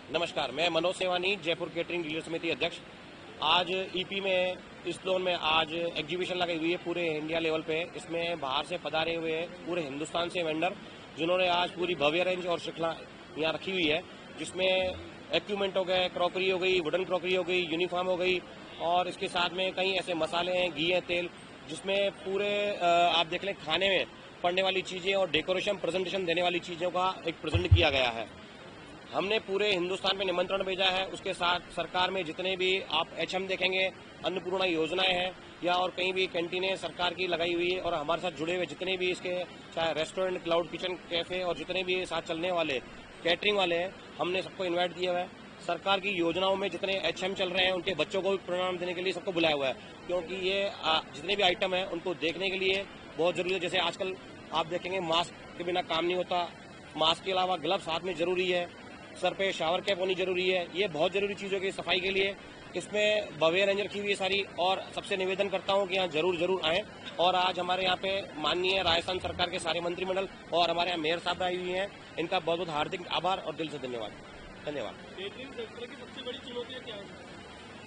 नमस्कार, मैं Manoj Sewani, Jaipur catering dealer समिति अध्यक्ष। आज ईपी में इस जोन में आज एग्जीबिशन लगाई हुई है पूरे इंडिया लेवल पे। इसमें बाहर से पधारे हुए पूरे हिंदुस्तान से वेंडर, जिन्होंने आज पूरी भव्य रेंज और श्रृंखला यहाँ रखी हुई है, जिसमें इक्विपमेंट हो गए, क्रॉकरी हो गई, वुडन क्रॉकरी हो गई, यूनिफॉर्म हो गई और इसके साथ में कई ऐसे मसाले हैं, घी है, तेल, जिसमें पूरे आप देख लें खाने में पड़ने वाली चीजें और डेकोरेशन प्रेजेंटेशन देने वाली चीजों का एक प्रेजेंट किया गया है। हमने पूरे हिंदुस्तान में निमंत्रण भेजा है। उसके साथ सरकार में जितने भी आप एचएम देखेंगे, अन्नपूर्णा योजनाएं हैं या और कहीं भी कैंटीनें सरकार की लगाई हुई है और हमारे साथ जुड़े हुए जितने भी इसके चाहे रेस्टोरेंट, क्लाउड किचन, कैफे और जितने भी साथ चलने वाले कैटरिंग वाले हैं, हमने सबको इन्वाइट किया हुआ है। सरकार की योजनाओं में जितने एचएम चल रहे हैं उनके बच्चों को भी प्रणाम देने के लिए सबको बुलाया हुआ है, क्योंकि ये जितने भी आइटम है उनको देखने के लिए बहुत जरूरी है। जैसे आजकल आप देखेंगे मास्क के बिना काम नहीं होता, मास्क के अलावा ग्लव्स हाथ में जरूरी है, सर पे शावर कैप होनी जरूरी है। ये बहुत जरूरी चीजों की सफाई के लिए इसमें भव्य रेंज रखी हुई है सारी। और सबसे निवेदन करता हूं कि यहाँ जरूर आएं। और आज हमारे यहाँ पे माननीय राजस्थान सरकार के सारे मंत्रिमंडल और हमारे यहाँ मेयर साहब आई हुई हैं, इनका बहुत बहुत हार्दिक आभार और दिल से धन्यवाद। केटरिंग सेक्टर की सबसे बड़ी चुनौतियां क्या है?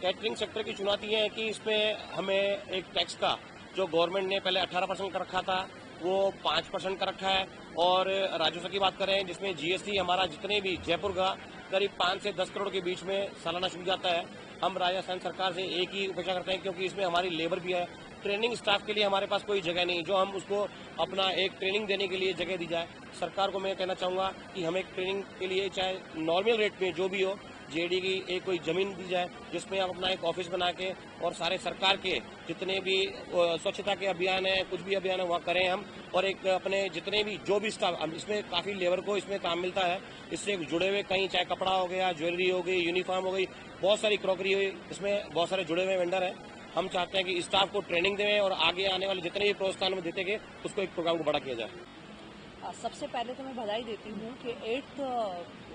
कैटरिंग सेक्टर की चुनौती है कि इसमें हमें एक टैक्स का, जो गवर्नमेंट ने पहले 18% का रखा था, वो 5% का रखा है। और राजस्व की बात करें जिसमें जीएसटी हमारा जितने भी जयपुर का करीब 5 से 10 करोड़ के बीच में सालाना शुल्क जाता है। हम राजस्थान सरकार से एक ही अपेक्षा करते हैं, क्योंकि इसमें हमारी लेबर भी है। ट्रेनिंग स्टाफ के लिए हमारे पास कोई जगह नहीं, जो हम उसको अपना एक ट्रेनिंग देने के लिए जगह दी जाए। सरकार को मैं कहना चाहूंगा कि हमें ट्रेनिंग के लिए चाहे नॉर्मल रेट में जो भी हो, जेडी की एक कोई जमीन दी जाए जिसमें आप अपना एक ऑफिस बना के और सारे सरकार के जितने भी स्वच्छता के अभियान है, कुछ भी अभियान है, वहाँ करें हम। और एक अपने जितने भी जो भी स्टाफ, इसमें काफी लेबर को इसमें काम मिलता है, इससे जुड़े हुए कहीं चाहे कपड़ा हो गया, ज्वेलरी हो गई, यूनिफॉर्म हो गई, बहुत सारी क्रॉकरी हुई, इसमें बहुत सारे जुड़े हुए वेंडर हैं। हम चाहते हैं कि स्टाफ को ट्रेनिंग दें और आगे आने वाले जितने भी प्रोत्साहन में देते गए उसको एक प्रोग्राम को बड़ा किया जाए। सबसे पहले तो मैं बधाई देती हूँ कि 8th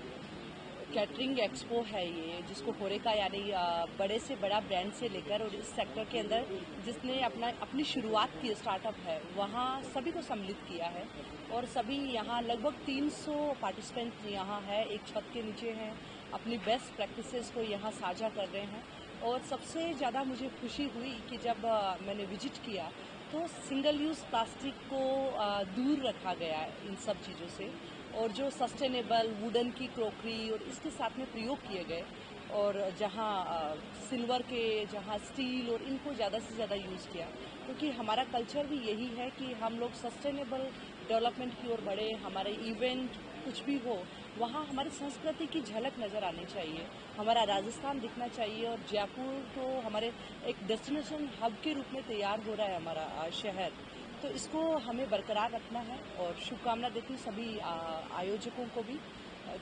कैटरिंग एक्सपो है ये, जिसको होरेका यानी बड़े से बड़ा ब्रांड से लेकर और इस सेक्टर के अंदर जिसने अपनी शुरुआत की स्टार्टअप है, वहाँ सभी को सम्मिलित किया है। और सभी यहाँ लगभग 300 पार्टिसिपेंट यहाँ है, एक छत के नीचे हैं, अपनी बेस्ट प्रैक्टिसेस को यहाँ साझा कर रहे हैं। और सबसे ज़्यादा मुझे खुशी हुई कि जब मैंने विजिट किया तो सिंगल यूज़ प्लास्टिक को दूर रखा गया है इन सब चीज़ों से, और जो सस्टेनेबल वुडन की क्रॉकरी और इसके साथ में प्रयोग किए गए, और जहाँ सिल्वर के, जहाँ स्टील, और इनको ज़्यादा से ज़्यादा यूज़ किया, क्योंकि हमारा कल्चर भी यही है कि हम लोग सस्टेनेबल डेवलपमेंट की ओर बढ़े। हमारे इवेंट कुछ भी हो, वहाँ हमारी संस्कृति की झलक नज़र आनी चाहिए, हमारा राजस्थान दिखना चाहिए। और जयपुर तो हमारे एक डेस्टिनेशन हब के रूप में तैयार हो रहा है हमारा शहर, तो इसको हमें बरकरार रखना है। और शुभकामना देती हूँ सभी आयोजकों को भी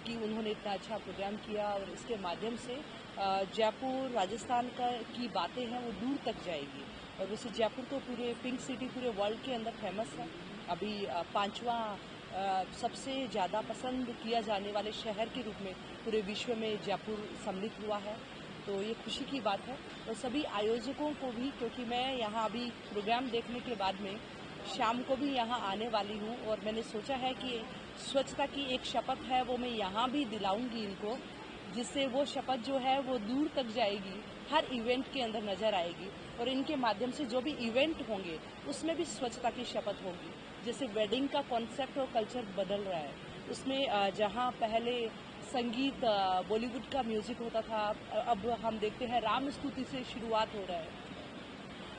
कि उन्होंने इतना अच्छा प्रोग्राम किया और इसके माध्यम से जयपुर राजस्थान की बातें हैं वो दूर तक जाएगी। और वैसे जयपुर तो पूरे पिंक सिटी पूरे वर्ल्ड के अंदर फेमस है, अभी 5वां सबसे ज़्यादा पसंद किया जाने वाले शहर के रूप में पूरे विश्व में जयपुर सम्मिलित हुआ है। तो ये खुशी की बात है। और सभी आयोजकों को भी, क्योंकि मैं यहाँ अभी प्रोग्राम देखने के बाद में शाम को भी यहाँ आने वाली हूँ, और मैंने सोचा है कि स्वच्छता की एक शपथ है वो मैं यहाँ भी दिलाऊंगी इनको, जिससे वो शपथ जो है वो दूर तक जाएगी, हर इवेंट के अंदर नज़र आएगी। और इनके माध्यम से जो भी इवेंट होंगे उसमें भी स्वच्छता की शपथ होगी। जैसे वेडिंग का कॉन्सेप्ट और कल्चर बदल रहा है, उसमें जहाँ पहले संगीत बॉलीवुड का म्यूज़िक होता था, अब हम देखते हैं राम स्तुति से शुरुआत हो रहा है।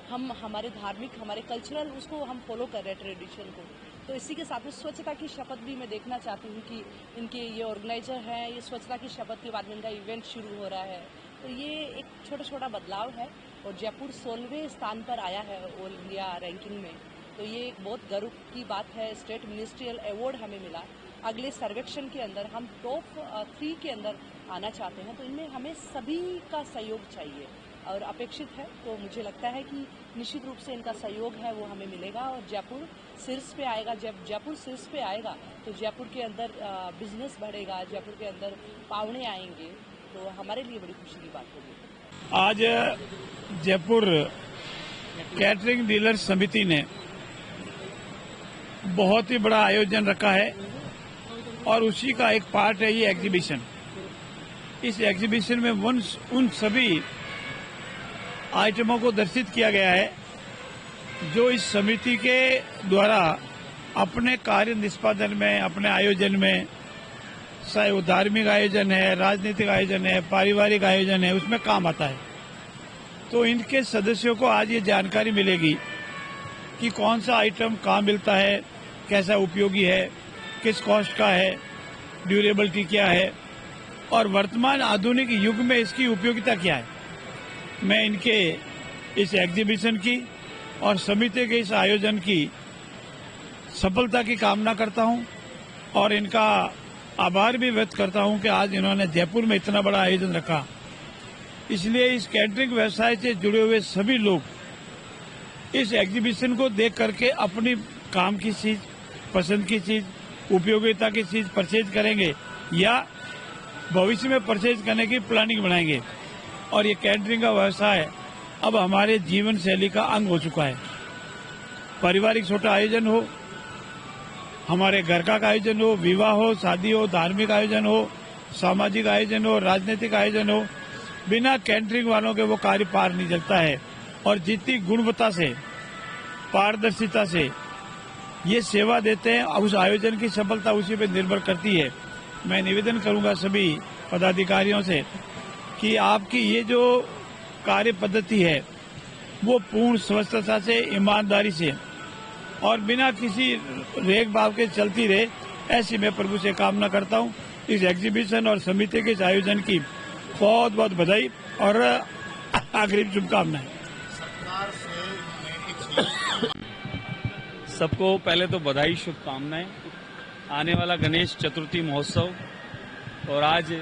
हम हमारे धार्मिक, हमारे कल्चरल उसको हम फॉलो कर रहे हैं, ट्रेडिशन को। तो इसी के साथ में स्वच्छता की शपथ भी मैं देखना चाहती हूँ कि इनके ये ऑर्गेनाइजर हैं, ये स्वच्छता की शपथ के बाद में इनका इवेंट शुरू हो रहा है। तो ये एक छोटा छोटा बदलाव है। और जयपुर 16वें स्थान पर आया है ऑल इंडिया रैंकिंग में, तो ये एक बहुत गर्व की बात है। स्टेट मिनिस्ट्रियल अवार्ड हमें मिला। अगले सर्वेक्षण के अंदर हम टॉप 3 के अंदर आना चाहते हैं, तो इनमें हमें सभी का सहयोग चाहिए और अपेक्षित है। तो मुझे लगता है कि निश्चित रूप से इनका सहयोग है वो हमें मिलेगा और जयपुर शीर्ष पे आएगा। जब जयपुर शीर्ष पे आएगा तो जयपुर के अंदर बिजनेस बढ़ेगा, जयपुर के अंदर पावने आएंगे, तो हमारे लिए बड़ी खुशी की बात होगी। आज जयपुर कैटरिंग डीलर समिति ने बहुत ही बड़ा आयोजन रखा है और उसी का एक पार्ट है ये एग्जीबिशन। इस एग्जीबिशन में उन सभी आइटमों को दर्शित किया गया है जो इस समिति के द्वारा अपने कार्य निष्पादन में, अपने आयोजन में, चाहे वो धार्मिक आयोजन है, राजनीतिक आयोजन है, पारिवारिक आयोजन है, उसमें काम आता है। तो इनके सदस्यों को आज ये जानकारी मिलेगी कि कौन सा आइटम कहाँ मिलता है, कैसा उपयोगी है, किस कॉस्ट का है, ड्यूरेबिलिटी क्या है और वर्तमान आधुनिक युग में इसकी उपयोगिता क्या है। मैं इनके इस एग्जीबिशन की और समिति के इस आयोजन की सफलता की कामना करता हूं और इनका आभार भी व्यक्त करता हूं कि आज इन्होंने जयपुर में इतना बड़ा आयोजन रखा। इसलिए इस कैटरिंग व्यवसाय से जुड़े हुए सभी लोग इस एग्जीबिशन को देख करके अपनी काम की चीज, पसंद की चीज, उपयोगिता की चीज परचेज करेंगे या भविष्य में परचेज करने की प्लानिंग बनाएंगे। और ये कैटरिंग का व्यवसाय अब हमारे जीवन शैली का अंग हो चुका है। पारिवारिक छोटा आयोजन हो, हमारे घर का आयोजन हो, विवाह हो, शादी हो, धार्मिक आयोजन हो, सामाजिक आयोजन हो, राजनीतिक आयोजन हो, बिना कैटरिंग वालों के वो कार्य पार नहीं चलता है। और जितनी गुणवत्ता से, पारदर्शिता से ये सेवा देते हैं, उस आयोजन की सफलता उसी पर निर्भर करती है। मैं निवेदन करूंगा सभी पदाधिकारियों से कि आपकी ये जो कार्य पद्धति है वो पूर्ण स्वस्थता से, ईमानदारी से और बिना किसी रेख भाव के चलती रहे, ऐसी मैं प्रभु से कामना करता हूँ। इस एग्जीबिशन और समिति के इस आयोजन की बहुत बहुत बधाई और आखिरी शुभकामनाएं। सबको पहले तो बधाई, शुभकामनाएं। आने वाला गणेश चतुर्थी महोत्सव और आज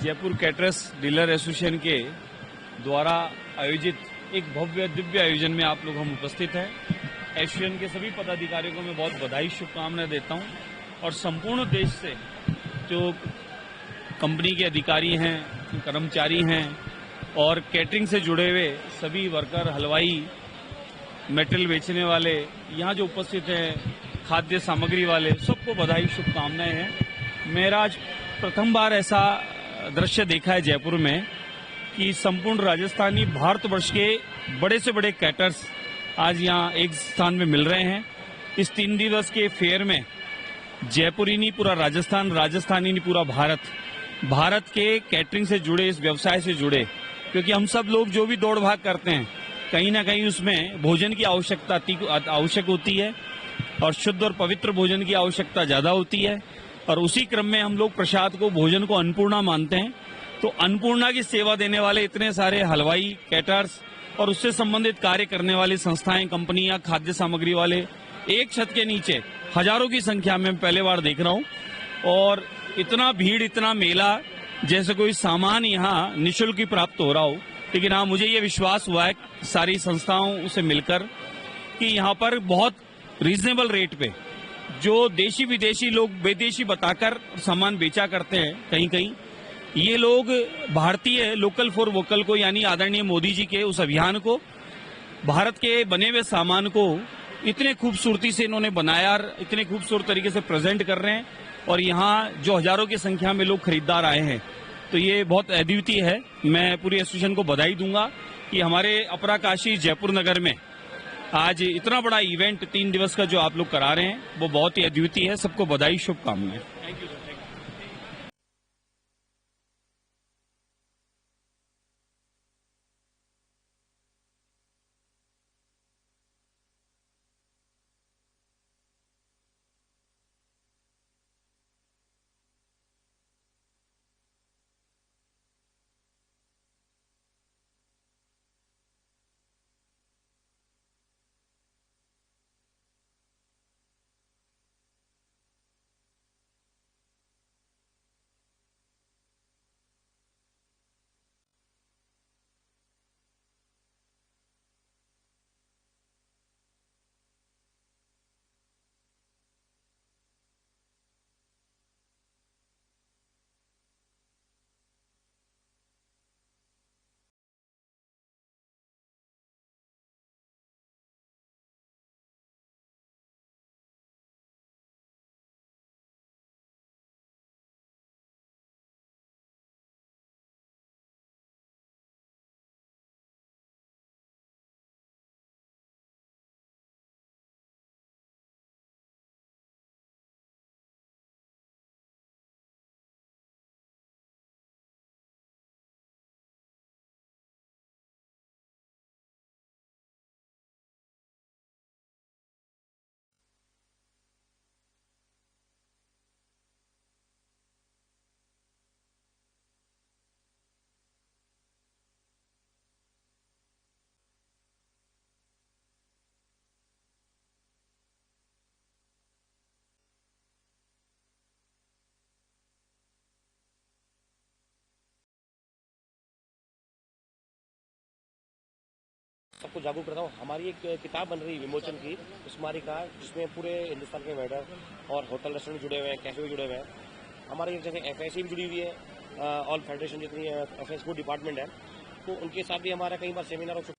जयपुर कैटरर्स डीलर एसोसिएशन के द्वारा आयोजित एक भव्य दिव्य आयोजन में आप लोग हम उपस्थित हैं। एसोसिएशन के सभी पदाधिकारियों को मैं बहुत बधाई, शुभकामनाएं देता हूं और संपूर्ण देश से जो कंपनी के अधिकारी हैं, कर्मचारी हैं और कैटरिंग से जुड़े हुए सभी वर्कर, हलवाई, मेटेरियल बेचने वाले यहाँ जो उपस्थित हैं, खाद्य सामग्री वाले, सबको बधाई, शुभकामनाएं हैं। मेरा आज प्रथम बार ऐसा दृश्य देखा है जयपुर में कि संपूर्ण राजस्थानी भारतवर्ष के बड़े से बड़े कैटर्स आज यहाँ एक स्थान में मिल रहे हैं। इस 3 दिवस के फेयर में जयपुर ही नहीं, पूरा राजस्थान, राजस्थान ही नहीं, पूरा भारत के कैटरिंग से जुड़े, इस व्यवसाय से जुड़े, क्योंकि हम सब लोग जो भी दौड़ भाग करते हैं कहीं ना कहीं उसमें भोजन की आवश्यक होती है और शुद्ध और पवित्र भोजन की आवश्यकता ज्यादा होती है। और उसी क्रम में हम लोग प्रसाद को, भोजन को अन्नपूर्णा मानते हैं। तो अन्नपूर्णा की सेवा देने वाले इतने सारे हलवाई, कैटर्स और उससे संबंधित कार्य करने वाली संस्थाएं, कंपनियां, खाद्य सामग्री वाले एक छत के नीचे हजारों की संख्या में पहले बार देख रहा हूं। और इतना भीड़, इतना मेला, जैसे कोई सामान यहाँ निःशुल्क ही प्राप्त हो रहा हो। लेकिन हाँ, मुझे ये विश्वास हुआ है सारी संस्थाओं से मिलकर कि यहाँ पर बहुत रीजनेबल रेट पे जो देशी विदेशी लोग विदेशी बताकर सामान बेचा करते हैं कहीं कहीं, ये लोग भारतीय लोकल फॉर वोकल को, यानी आदरणीय मोदी जी के उस अभियान को, भारत के बने हुए सामान को इतने खूबसूरती से इन्होंने बनाया और इतने खूबसूरत तरीके से प्रेजेंट कर रहे हैं। और यहाँ जो हजारों की संख्या में लोग खरीदार आए हैं, तो ये बहुत अद्वितीय है। मैं पूरी एसोसिएशन को बधाई दूंगा कि हमारे अपराकाशी जयपुर नगर में आज इतना बड़ा इवेंट 3 दिवस का जो आप लोग करा रहे हैं वो बहुत ही अद्वितीय है। सबको बधाई, शुभकामनाएं। Thank you. सबको जागरूक करता हूँ। हमारी एक किताब बन रही है विमोचन की स्मारिका, जिसमें पूरे हिंदुस्तान के वेंडर और होटल रेस्टोरेंट जुड़े हुए हैं, कैफे भी जुड़े हुए हैं। हमारी जैसे FIC भी जुड़ी हुई है, ऑल फेडरेशन जितनी FIC डिपार्टमेंट है, तो उनके साथ भी हमारा कई बार सेमिनार हो चुका